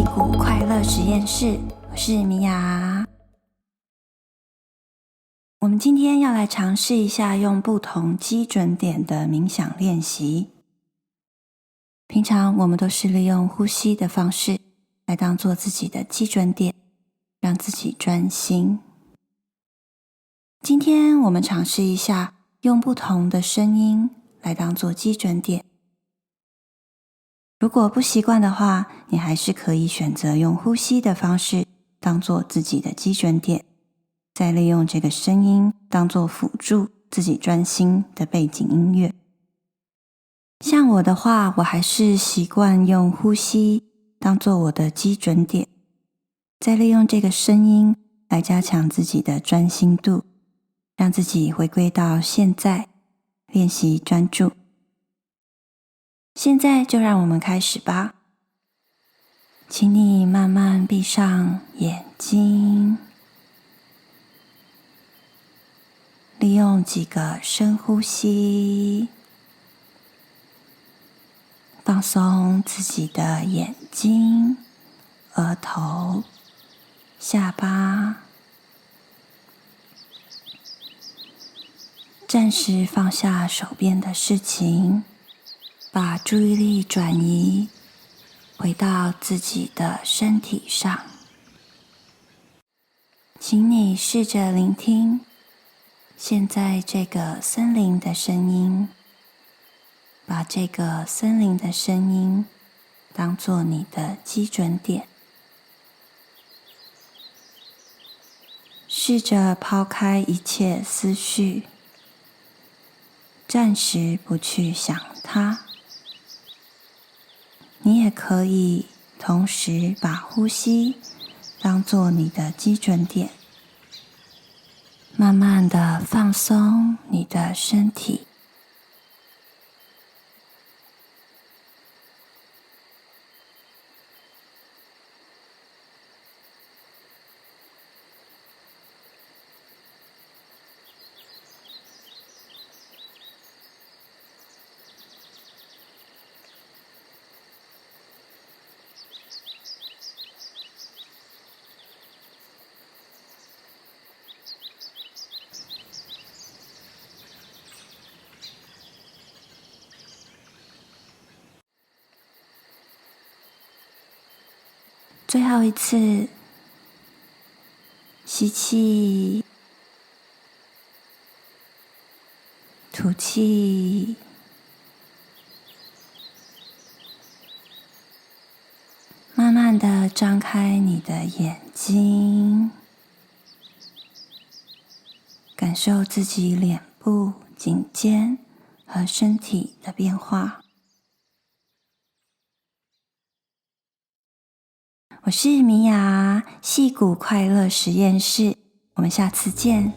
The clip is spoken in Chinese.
戏骨快乐实验室，我是米娅。我们今天要来尝试一下用不同基准点的冥想练习。平常我们都是利用呼吸的方式来当做自己的基准点，让自己专心。今天我们尝试一下用不同的声音来当做基准点。如果不习惯的话，你还是可以选择用呼吸的方式当做自己的基准点，再利用这个声音当做辅助自己专心的背景音乐。像我的话，我还是习惯用呼吸当做我的基准点，再利用这个声音来加强自己的专心度，让自己回归到现在，练习专注。现在就让我们开始吧。请你慢慢闭上眼睛，利用几个深呼吸，放松自己的眼睛、额头、下巴，暂时放下手边的事情，把注意力转移回到自己的身体上。请你试着聆听现在这个森林的声音，把这个森林的声音当作你的基准点。试着抛开一切思绪，暂时不去想它。你也可以同时把呼吸当作你的基准点，慢慢的放松你的身体。最后一次，吸气，吐气，慢慢的张开你的眼睛，感受自己脸部、颈肩和身体的变化。我是米娅，戏骨快乐实验室，我们下次见。